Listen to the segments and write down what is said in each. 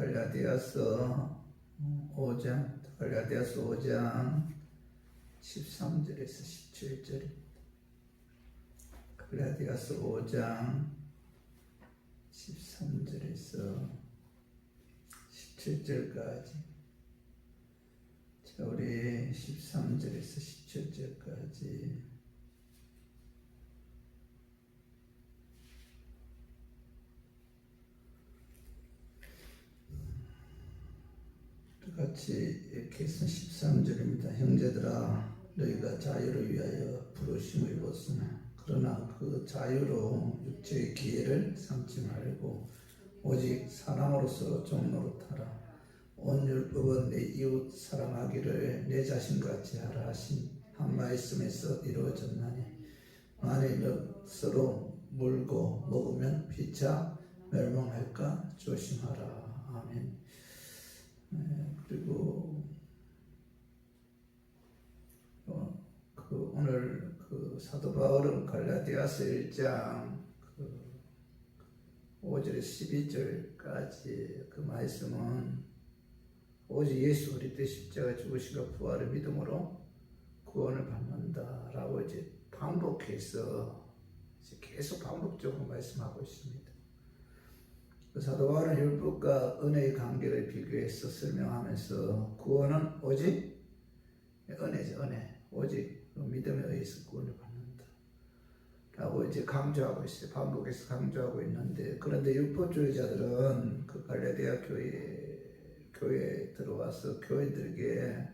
갈라디아서 5장 13절에서 17절입니다. 갈라디아서 5장 13절에서 17절까지. 자, 우리 13절에서 17절까지 같이 이렇게 해서 13절입니다. 형제들아, 너희가 자유를 위하여 부르심을 입었으나 그러나 그 자유로 육체의 기회를 삼지 말고 오직 사랑으로서 종 노릇하라. 온 율법은 내 이웃 사랑하기를 내 자신같이 하라 하신 한 말씀에서 이루어졌나니 만일 서로 물고 먹으면 피차 멸망할까 조심하라. 아멘. 그리고 오늘 사도 바울은 갈라디아서 1장 5절에서 12절까지 그 말씀은 오직 예수 그리스도의 십자가 죽으시고 부활의 믿음으로 구원을 받는다라고 이제 반복해서 계속 반복적으로 말씀하고 있습니다. 사도 바울은 율법과 은혜의 관계를 비교해서 설명하면서 구원은 오직 은혜죠. 은혜. 오직 믿음에 의해서 구원을 받는다 라고 이제 강조하고 있어요. 반복해서 강조하고 있는데, 그런데 율법주의자들은 그 갈라디아 교회에 들어와서 교인들에게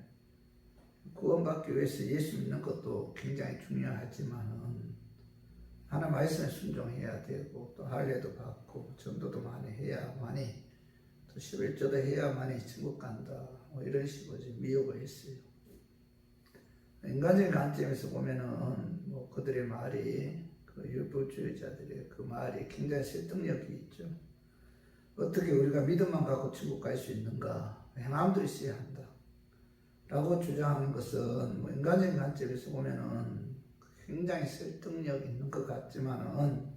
구원받기 위해서 예수 믿는 것도 굉장히 중요하지만은 하나님 말씀에 순종해야 되고 또 할례도 받고 전도도 많이 해야만이, 또 11조도 해야만이 천국 간다, 뭐 이런 식으로 미혹을 했어요. 인간적인 관점에서 보면은 뭐 그들의 말이, 그 율법주의자들의 그 말이 굉장히 설득력이 있죠. 어떻게 우리가 믿음만 갖고 천국 갈 수 있는가? 행함도 있어야 한다 라고 주장하는 것은 뭐 인간적인 관점에서 보면은 굉장히 설득력 있는 것 같지만은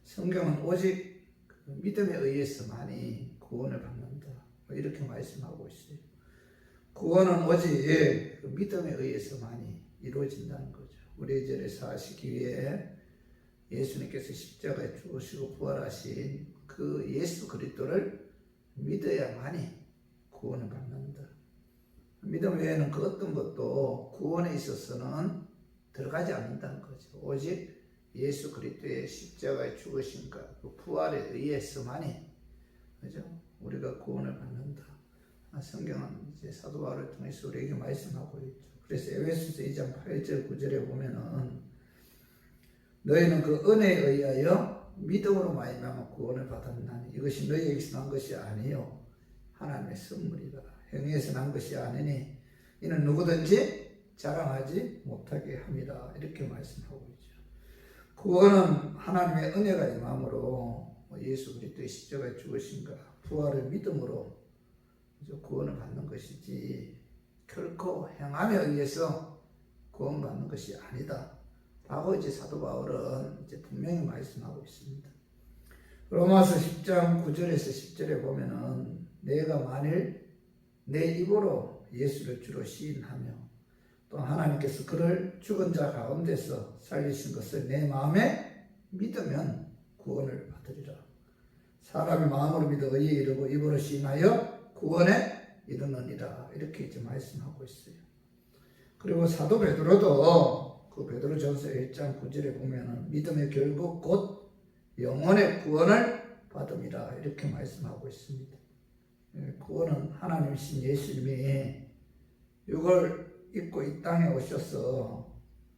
성경은 오직 믿음에 의해서만이 구원을 받는다, 뭐 이렇게 말씀하고 있어요. 구원은 오직 믿음에 의해서만이 이루어진다는 거죠. 우리 이 절에 사시기 위해 예수님께서 십자가에 죽으시고 부활하신 그 예수 그리스도를 믿어야만이 구원을 받는다. 믿음 외에는 그 어떤 것도 구원에 있어서는 들어가지 않는다는 거죠. 오직 예수 그리스도의 십자가에 죽으신가 그 부활에 의해서만이, 그죠? 우리가 구원을 받는다. 성경은 이제 사도 바울을 통해서 우리에게 말씀하고 있죠. 그래서 에베소서 2장 8절 9절에 보면은 너희는 그 은혜에 의하여 믿음으로 말미암아 구원을 받았나니 이것이 너희에게서 난 것이 아니요 하나님의 선물이다. 행위에서 난 것이 아니니 이는 누구든지 자랑하지 못하게 합니다. 이렇게 말씀하고 있죠. 구원은 하나님의 은혜가 임함으로 예수 그리스도의 십자가에 죽으신가 부활을 믿음으로 구원을 받는 것이지 결코 행함에 의해서 구원받는 것이 아니다 라고 이제 사도 바울은 이제 분명히 말씀하고 있습니다. 로마서 10장 9절에서 10절에 보면은 내가 만일 내 입으로 예수를 주로 시인하며 또 하나님께서 그를 죽은 자 가운데서 살리신 것을 내 마음에 믿으면 구원을 받으리라. 사람이 마음으로 믿어 의에 이르고 입으로 시인하여 구원에 이르느니라. 이렇게 이제 말씀하고 있어요. 그리고 사도 베드로도 그 베드로전서 1장 9절에 보면은 믿음의 결국 곧 영혼의 구원을 받음이라. 이렇게 말씀하고 있습니다. 구원은 하나님이신 예수님이 육을 입고 이 땅에 오셔서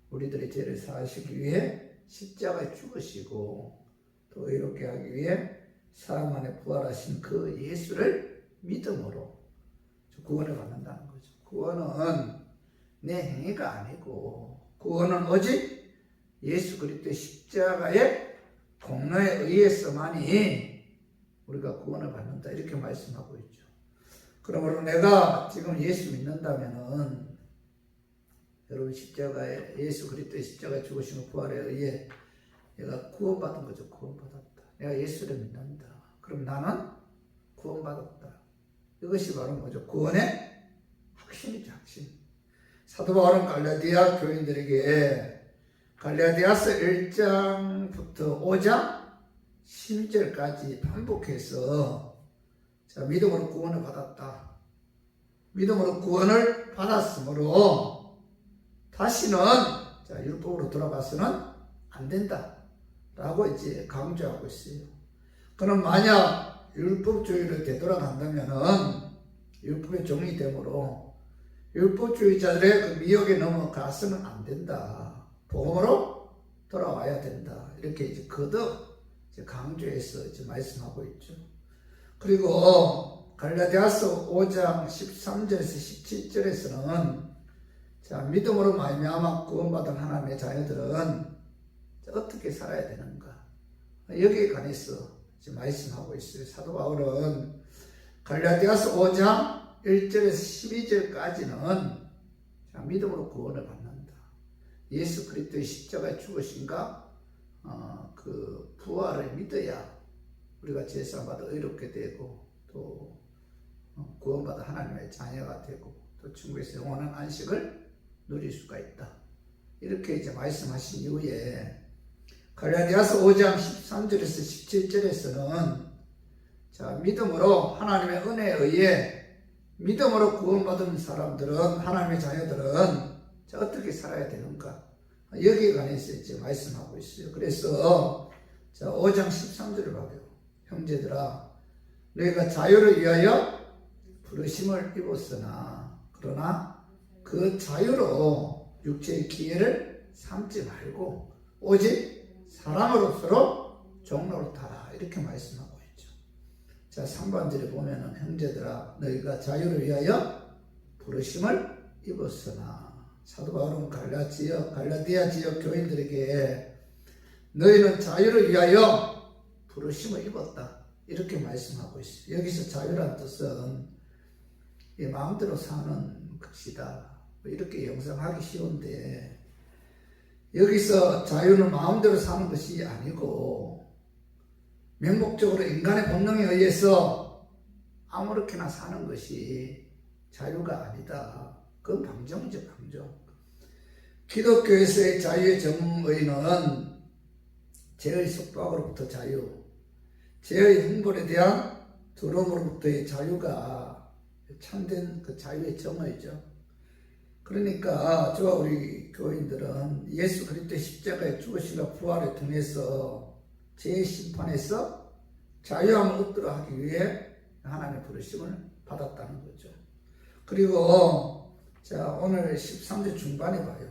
우리들의 죄를 사하시기 위해 십자가에 죽으시고 또 의롭게 하기 위해 사흘 만에 부활하신 그 예수를 믿음으로 구원을 받는다는 거죠. 구원은 내 행위가 아니고 구원은 오직 예수 그리스도의 십자가의 공로에 의해서만이 우리가 구원을 받는다, 이렇게 말씀하고 있죠. 그러므로 내가 지금 예수 믿는다면은 여러분 십자가에 예수 그리스도의 십자가에 죽으신 부활에 의해 내가 구원받은 거죠. 구원받았다. 내가 예수를 믿는다. 그럼 나는 구원받았다. 이것이 바로 뭐죠? 구원의 확신이죠, 확신. 사도 바울은 갈라디아 교인들에게 갈라디아서 1장부터 5장 12절까지 반복해서 자, 믿음으로 구원을 받았다. 믿음으로 구원을 받았으므로 다시는 자, 율법으로 돌아가서는 안 된다. 라고 이제 강조하고 있어요. 그럼 만약 율법주의로 되돌아간다면은 율법의 종이 되므로 율법주의자들의 그 미혹에 넘어가서는 안 된다. 복음으로 돌아와야 된다. 이렇게 이제 거듭 이제 강조해서 이제 말씀하고 있죠. 그리고 갈라디아서 5장 13절에서 17절에서는 자, 믿음으로 말미암아 구원받은 하나님의 자녀들은 어떻게 살아야 되는가? 여기에 관해서 지금 말씀하고 있어요. 사도 바울은 갈라디아서 5장 1절에서 12절까지는 믿음으로 구원을 받는다. 예수 그리스도의 십자가에 죽으신가 그 부활을 믿어야 우리가 제사받아 의롭게 되고 또 구원받아 하나님의 자녀가 되고 또 천국에서 영원한 안식을 누릴 수가 있다. 이렇게 이제 말씀하신 이후에 갈라디아서 5장 13절에서 17절에서는 자, 믿음으로 하나님의 은혜에 의해 믿음으로 구원받은 사람들은 하나님의 자녀들은 자, 어떻게 살아야 되는가? 여기에 관해서 이제 말씀하고 있어요. 그래서 자, 5장 13절을 봐요. 형제들아, 너희가 자유를 위하여 부르심을 입었으나 그러나 그 자유로 육체의 기회를 삼지 말고 오직 사람으로서로 종노릇하라. 이렇게 말씀하고 있죠. 자, 3번절에 보면은 형제들아 너희가 자유를 위하여 부르심을 입었으나 사도 바울은 갈라디아 지역 교인들에게 너희는 자유를 위하여 부르심을 입었다. 이렇게 말씀하고 있어요. 여기서 자유란 뜻은 마음대로 사는 것이다. 이렇게 영상하기 쉬운데 여기서 자유는 마음대로 사는 것이 아니고 맹목적으로 인간의 본능에 의해서 아무렇게나 사는 것이 자유가 아니다. 그건 방종이죠, 방종. 기독교에서의 자유의 정의는 죄의 속박으로부터 자유, 죄의 형벌에 대한 두려움으로부터의 자유가 참된 그 자유의 정의죠. 그러니까 저와 우리 교인들은 예수 그리스도의 십자가의 죽으심과 부활을 통해서 죄의 심판에서 자유함을 얻도록 하기 위해 하나님의 부르심을 받았다는 거죠. 그리고 자, 오늘 13절 중반에 봐요.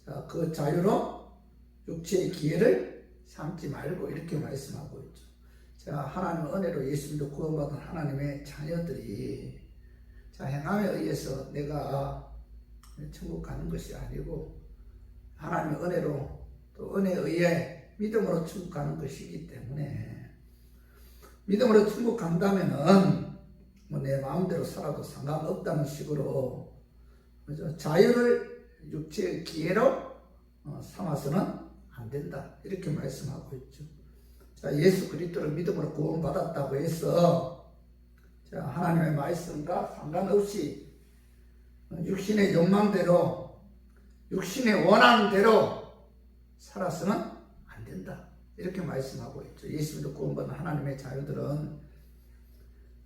자, 그 자유로 육체의 기회를 삼지 말고 이렇게 말씀하고 있죠. 자, 하나님의 은혜로 예수 믿고 구원받은 하나님의 자녀들이 자, 행함에 의해서 내가 천국 가는 것이 아니고 하나님의 은혜로 또 은혜에 의해 믿음으로 천국 가는 것이기 때문에 믿음으로 천국 간다면은 뭐 내 마음대로 살아도 상관없다는 식으로 자유를 육체의 기회로 삼아서는 안 된다. 이렇게 말씀하고 있죠. 자, 예수 그리스도를 믿음으로 구원받았다고 해서 자, 하나님의 말씀과 상관없이 육신의 욕망대로 육신의 원하는 대로 살아서는 안 된다. 이렇게 말씀하고 있죠. 예수 믿고 구원받은 하나님의 자녀들은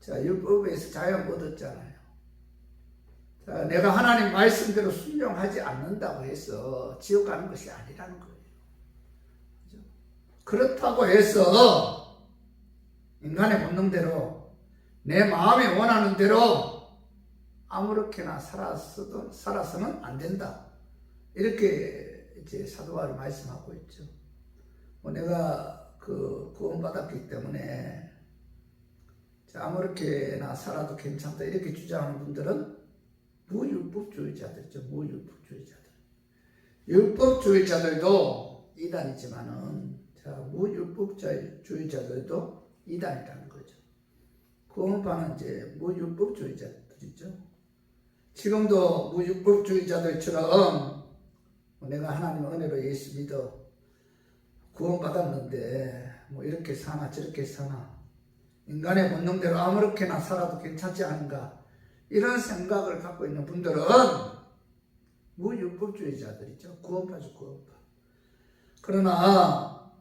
자, 율법에서 자유함 얻었잖아요. 자, 내가 하나님 말씀대로 순종하지 않는다고 해서 지옥 가는 것이 아니라는 거예요. 그렇죠? 그렇다고 해서 인간의 본능대로 내 마음이 원하는 대로 아무렇게나 살아서는 안 된다. 이렇게 이제 사도 바울이 말씀하고 있죠. 내가 구원받았기 때문에 아무렇게나 살아도 괜찮다. 이렇게 주장하는 분들은 무율법주의자들이죠. 무율법주의자들. 율법주의자들도 이단이지만은 무율법주의자들도 이단이라는 거죠. 구원파는 이제 무율법주의자들이죠. 지금도 무율법주의자들처럼 내가 하나님의 은혜로 예수 믿어 구원받았는데 뭐 이렇게 사나 저렇게 사나 인간의 본능대로 아무렇게나 살아도 괜찮지 않은가, 이런 생각을 갖고 있는 분들은 무율법주의자들이죠. 구원파죠, 구원파. 그러나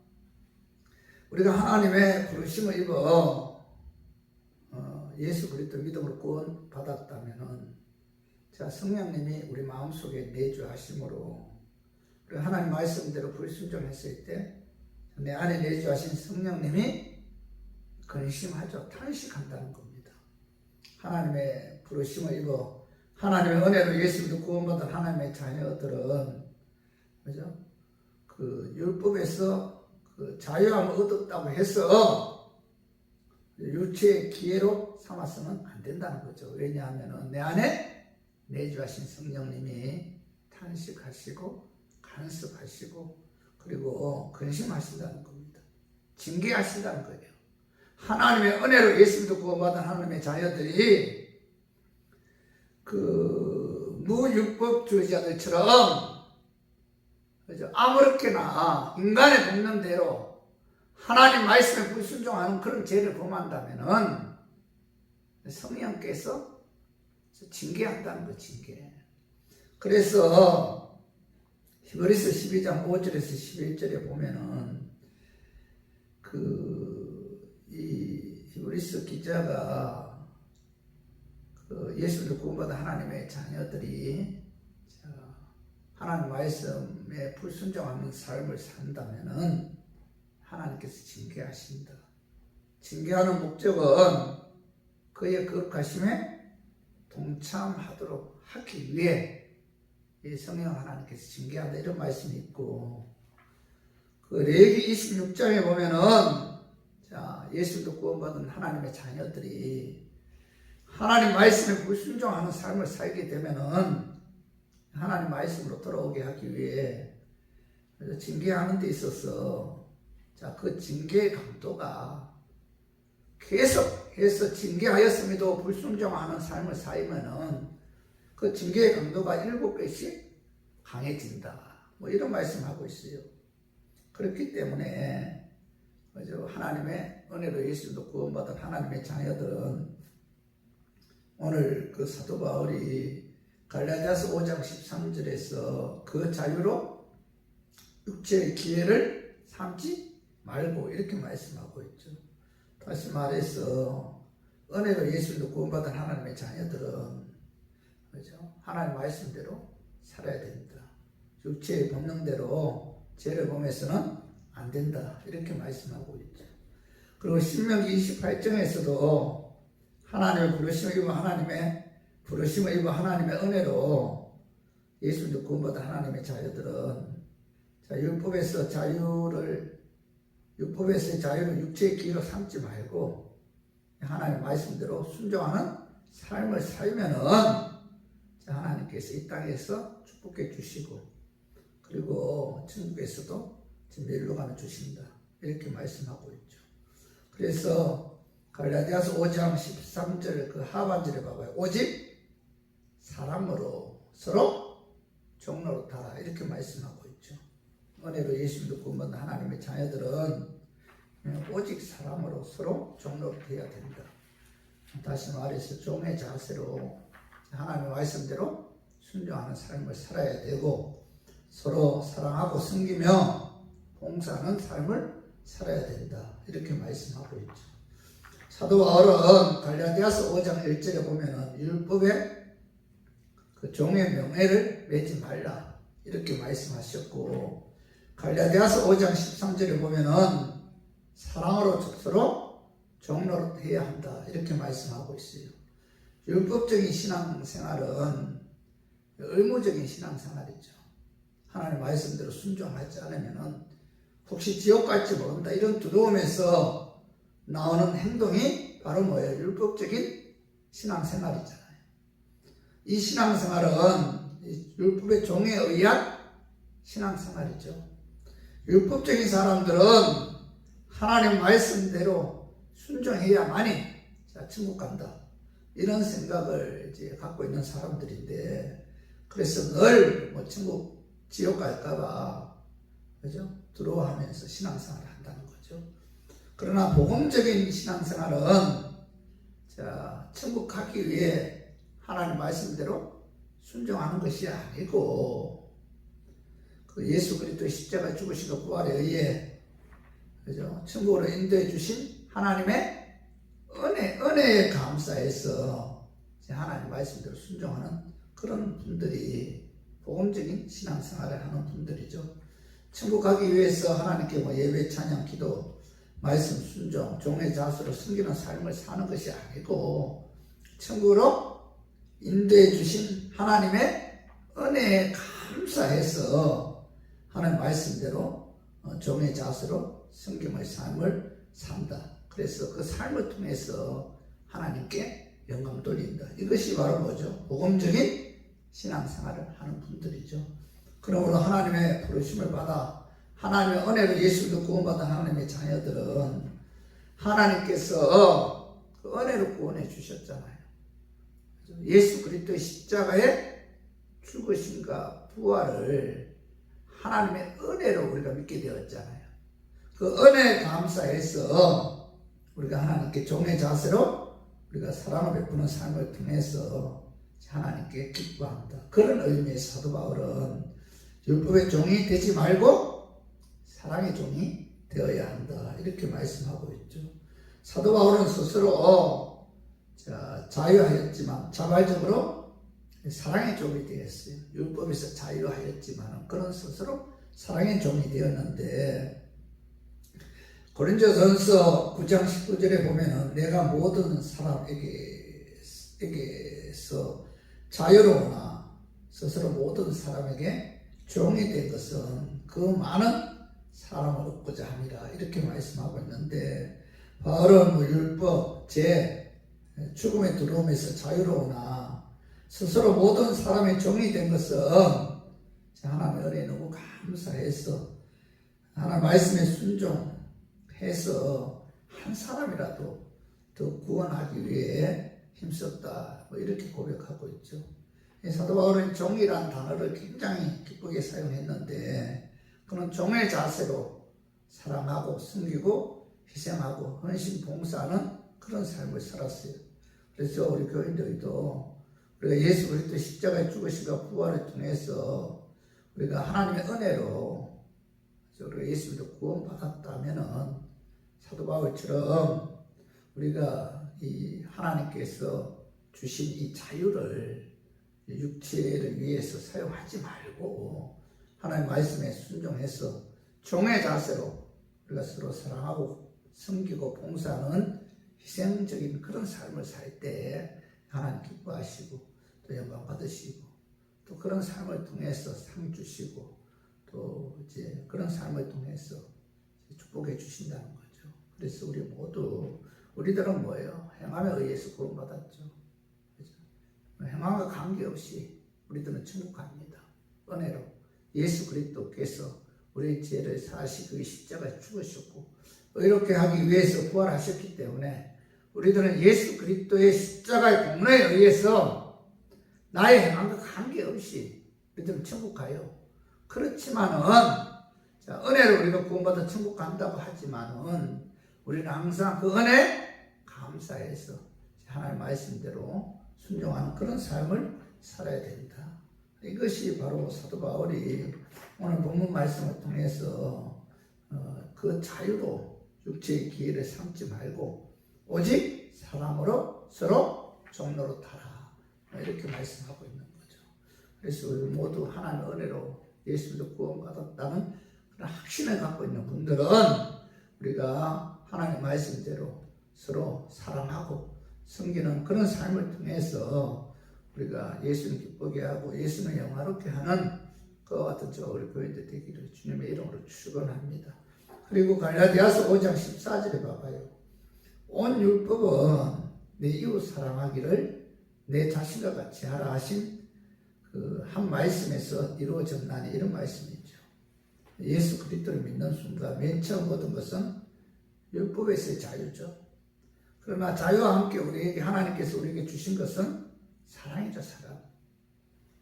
우리가 하나님의 부르심을 입어 예수 그리스도 믿음으로 구원받았다면은, 자, 성령님이 우리 마음속에 내주하심으로 우리 하나님 말씀대로 불순종했을 때 내 안에 내주하신 성령님이 근심하죠. 탄식한다는 겁니다. 하나님의 부르심을 입어 하나님의 은혜로 예수 믿고 구원받은 하나님의 자녀들은, 그죠? 그 율법에서 그 자유함을 얻었다고 해서 유치의 기회로 삼아서는 안 된다는 거죠. 왜냐하면 내 안에 내주하신 성령님이 탄식하시고 간섭하시고 그리고 근심하신다는 겁니다. 징계하신다는 거예요. 하나님의 은혜로 예수 믿고 구원받은 하나님의 자녀들이 그 무율법주의자들처럼, 그죠? 아무렇게나 인간의 본능대로 하나님 말씀에 불순종하는 그런 죄를 범한다면은 성령께서 징계한다는 거, 징계. 그래서 히브리서 12장 5절에서 11절에 보면은 이 히브리서 기자가 그 예수 믿고 구원받은 하나님의 자녀들이 하나님 말씀에 불순종하는 삶을 산다면은 하나님께서 징계하신다. 징계하는 목적은 그의 거룩하심에 동참하도록 하기 위해 이 성령 하나님께서 징계한다, 이런 말씀이 있고, 그 레위기 26장에 보면은, 자, 예수도 구원받은 하나님의 자녀들이 하나님 말씀에 불순종하는 삶을 살게 되면은 하나님 말씀으로 돌아오게 하기 위해 징계하는 데 있어서, 자, 그 징계의 강도가 계속해서 징계하였음에도 불순종하는 삶을 살면은 그 징계의 강도가 7배씩 강해진다. 뭐 이런 말씀하고 있어요. 그렇기 때문에 하나님의 은혜로 예수도 구원받은 하나님의 자녀들은 오늘 그 사도 바울이 갈라디아서 5장 13절에서 그 자유로 육체의 기회를 삼지 말고 이렇게 말씀하고 있죠. 다시 말해서 은혜로 예수도 구원받은 하나님의 자녀들은, 그렇죠? 하나님 말씀대로 살아야 됩니다. 육체의 본능대로 죄를 범해서는 안 된다, 이렇게 말씀하고 있죠. 그리고 신명기 28장에서도 하나님의 부르심을 입어 하나님의 은혜로 예수 믿고 구원받은 하나님의 자녀들은, 자, 율법에서의 자유를 육체의 기회로 삼지 말고 하나님의 말씀대로 순종하는 삶을 살면은 하나님께서 이 땅에서 축복해 주시고, 그리고 천국에서도 멸류관을 주신다, 이렇게 말씀하고 있죠. 그래서 갈라디아서 5장 13절 그 하반절에 봐봐요. 오직 사람으로 서로 종노릇하라, 이렇게 말씀하고 있죠. 은혜로 예수 믿고 구원받은 하나님의 자녀들은 오직 사람으로 서로 종노릇해야 된다. 다시 말해서 종의 자세로 하나님의 말씀대로 순종하는 삶을 살아야 되고, 서로 사랑하고 섬기며 봉사하는 삶을 살아야 된다, 이렇게 말씀하고 있죠. 사도 바울은 갈라디아서 5장 1절에 보면은 율법의 그 종의 명예를 매지 말라, 이렇게 말씀하셨고, 갈라디아서 5장 13절에 보면은 사랑으로 서로 종노릇해야 한다, 이렇게 말씀하고 있어요. 율법적인 신앙생활은 의무적인 신앙생활이죠. 하나님 말씀대로 순종하지 않으면 혹시 지옥 갈지 모른다, 이런 두려움에서 나오는 행동이 바로 뭐예요? 율법적인 신앙생활이잖아요. 이 신앙생활은 율법의 종에 의한 신앙생활이죠. 율법적인 사람들은 하나님 말씀대로 순종해야만이 천국 간다, 이런 생각을 이제 갖고 있는 사람들인데, 그래서 늘 천국, 지옥 갈까봐, 그죠? 두려워하면서 신앙생활을 한다는 거죠. 그러나 복음적인 신앙생활은 천국 가기 위해 하나님 말씀대로 순종하는 것이 아니고 그 예수 그리스도의 십자가 죽으시고 부활에 의해 그죠? 천국으로 인도해 주신 하나님의 은혜에 감사해서 하나님 말씀대로 순종하는 그런 분들이 복음적인 신앙생활을 하는 분들이죠. 천국 가기 위해서 하나님께 예배, 찬양, 기도, 말씀 순종, 종의 자세로 섬기는 삶을 사는 것이 아니고 천국으로 인도해 주신 하나님의 은혜에 감사해서 하나님 말씀대로 종의 자세로 섬김의 삶을 산다. 그래서 그 삶을 통해서 하나님께 영광 돌린다. 이것이 바로 뭐죠? 복음적인 신앙생활을 하는 분들이죠. 그러므로 하나님의 부르심을 받아 하나님의 은혜로 예수도 구원받은 하나님의 자녀들은 하나님께서 그 은혜로 구원해 주셨잖아요. 예수 그리스도의 십자가의 죽으심과 부활을 하나님의 은혜로 우리가 믿게 되었잖아요. 그 은혜에 감사해서 우리가 하나님께 종의 자세로 우리가 사랑을 베푸는 삶을 통해서 하나님께 기뻐한다. 그런 의미의 사도 바울은 율법의 종이 되지 말고 사랑의 종이 되어야 한다. 이렇게 말씀하고 있죠. 사도 바울은 스스로 자유하였지만 자발적으로 사랑의 종이 되었어요. 율법에서 자유하였지만 그런 스스로 사랑의 종이 되었는데 고린도전서 9장 19절에 보면은 내가 모든 사람에게서 자유로우나 스스로 모든 사람에게 종이 된 것은 그 많은 사람을 얻고자 함이라 이렇게 말씀하고 있는데 바울은 율법, 죽음의 두려움에서 자유로우나 스스로 모든 사람의 종이 된 것은 하나님의 은혜에 너무 감사해서 하나님 말씀에 순종해서 한 사람이라도 더 구원하기 위해 힘썼다. 이렇게 고백하고 있죠. 사도 바울은 종이라는 단어를 굉장히 기쁘게 사용했는데 그는 종의 자세로 사랑하고 섬기고 희생하고 헌신 봉사하는 그런 삶을 살았어요. 그래서 우리 교인들도 우리가 예수 그리스도 십자가에 죽으시고 부활을 통해서 우리가 하나님의 은혜로 우리가 예수님도 구원받았다면은 사도 바울처럼 우리가 이 하나님께서 주신 이 자유를 육체를 위해서 사용하지 말고 하나님 말씀에 순종해서 종의 자세로 우리가 서로 사랑하고 섬기고 봉사하는 희생적인 그런 삶을 살 때 하나님 기뻐하시고 또 영광 받으시고 또 그런 삶을 통해서 상 주시고 또 이제 그런 삶을 통해서 축복해 주신다는 거죠. 그래서 우리들은 뭐예요? 행함에 의해서 구원받았죠. 그렇죠? 행함과 관계없이 우리들은 천국 갑니다. 은혜로 예수 그리스도께서 우리의 죄를 사하시고 십자가에 죽으셨고 이렇게 하기 위해서 부활하셨기 때문에 우리들은 예수 그리스도의 십자가의 공로에 의해서 나의 행함과 관계없이 우리들은 천국 가요. 그렇지만은 은혜로 우리가 구원받아 천국 간다고 하지만은 우리는 항상 그 은혜 감사해서 하나님 말씀대로 순종하는 그런 삶을 살아야 된다. 이것이 바로 사도 바울이 오늘 본문 말씀을 통해서 그 자유로 육체의 기회를 삼지 말고 오직 사랑으로 서로 종로로 타라. 이렇게 말씀하고 있는 거죠. 그래서 우리 모두 하나님의 은혜로 예수도 구원받았다는 그런 확신을 갖고 있는 분들은 우리가 하나님의 말씀대로 서로 사랑하고 섬기는 그런 삶을 통해서 우리가 예수님 기쁘게 하고 예수님을 영화롭게 하는 그와 같은 우리 교인들 되기를 주님의 이름으로 축원합니다. 그리고 갈라디아서 5장 14절에 봐봐요. 온 율법은 내 이웃 사랑하기를 내 자신과 같이 하라 하신 그 한 말씀에서 이루어졌나니 이런 말씀이죠. 예수 그리스도를 믿는 순간 맨 처음 얻은 것은 율법에서의 자유죠. 그러나 자유와 함께 우리에게 하나님께서 우리에게 주신 것은 사랑이죠. 사랑.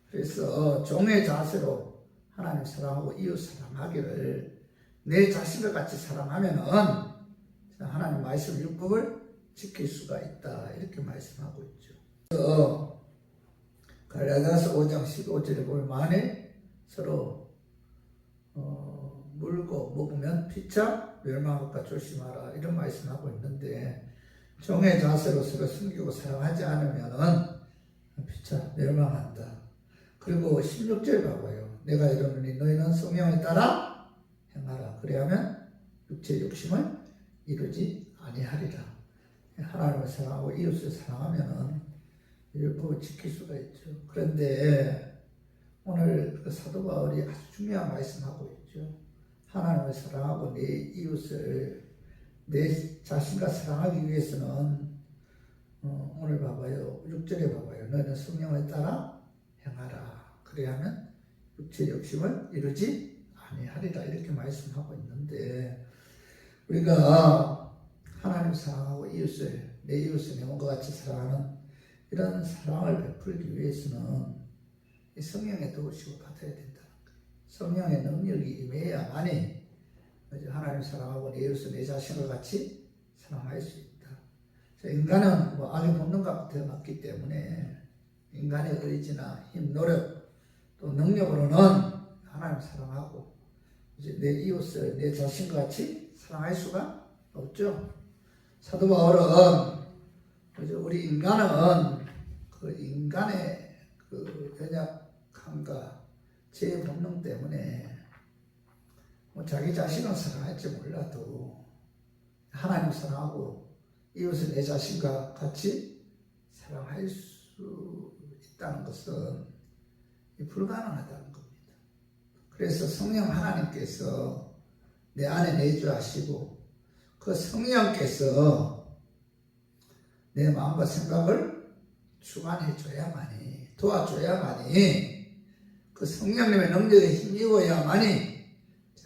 그래서 종의 자세로 하나님 사랑하고 이웃 사랑하기를 내 자신과 같이 사랑하면은 하나님 말씀 율법을 지킬 수가 있다. 이렇게 말씀하고 있죠. 갈라디아서 5장 15절에 보면 만일 서로 물고 먹으면 피차 멸망할까 조심하라 이런 말씀하고 있는데 종의 자세로 서로 숨기고 사랑하지 않으면 피차 멸망한다. 그리고 16절 봐봐요. 내가 이르노니 너희는 성령에 따라 행하라. 그래야면 육체 욕심을 이루지 아니하리라. 하나님을 사랑하고 이웃을 사랑하면 율법을 지킬 수가 있죠. 그런데 오늘 그 사도 바울이 아주 중요한 말씀하고 있죠. 하나님을 사랑하고 내 이웃을 내 자신과 사랑하기 위해서는 오늘 봐봐요. 6절에 봐봐요. 너희는 성령에 따라 행하라. 그래야면 육체 욕심을 이루지 아니하리라. 이렇게 말씀하고 있는데 우리가 하나님 사랑하고 이웃을 내 이웃을 내 몸과 같이 사랑하는 이런 사랑을 베풀기 위해서는 이 성령의 도우심을 받아야 된다는 거예요. 성령의 능력이 임해야만이 하나님 사랑하고 내 이웃을 내 자신과 같이 사랑할 수 있다. 인간은 악의 본능과 태어났기 때문에 인간의 의지나 힘, 노력 또 능력으로는 하나님 사랑하고 이제 내 이웃을 내 자신과 같이 사랑할 수가 없죠. 사도 바울은 우리 인간은 그 인간의 그 연약함과 제 본능 때문에 자기 자신을 사랑할지 몰라도 하나님 사랑하고 이웃을 내 자신과 같이 사랑할 수 있다는 것은 불가능하다는 겁니다. 그래서 성령 하나님께서 내 안에 내주하시고 그 성령께서 내 마음과 생각을 주관해 줘야만이 도와줘야만이 그 성령님의 능력에 힘입어야만이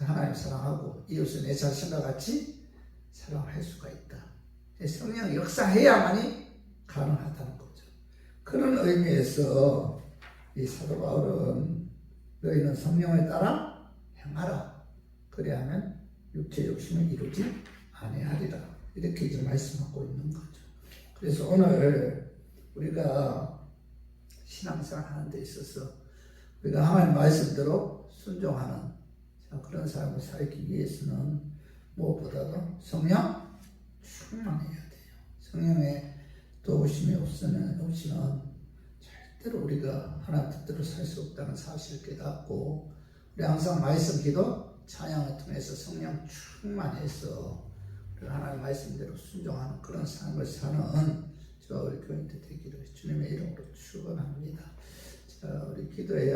하나님 사랑하고 이웃을 내 자신과 같이 사랑할 수가 있다. 성령이 역사해야만이 가능하다는 거죠. 그런 의미에서 이 사도 바울은 너희는 성령에 따라 행하라. 그래야면 육체 욕심을 이루지 아니하리라. 이렇게 이제 말씀하고 있는 거죠. 그래서 오늘 우리가 신앙생활 하는 데 있어서 우리가 하나님 말씀대로 순종하는 그런 삶을 살기 위해서는 무엇보다도 성령 충만해야 돼요. 성령의 도우심이 없으면 절대로 우리가 하나님 뜻대로 살 수 없다는 사실을 깨닫고 우리 항상 말씀 기도 찬양을 통해서 성령 충만해서 우리가 하나님 말씀대로 순종하는 그런 삶을 사는 저와 우리 교인들 되기를 주님의 이름으로 축원합니다. 자, 우리 기도해야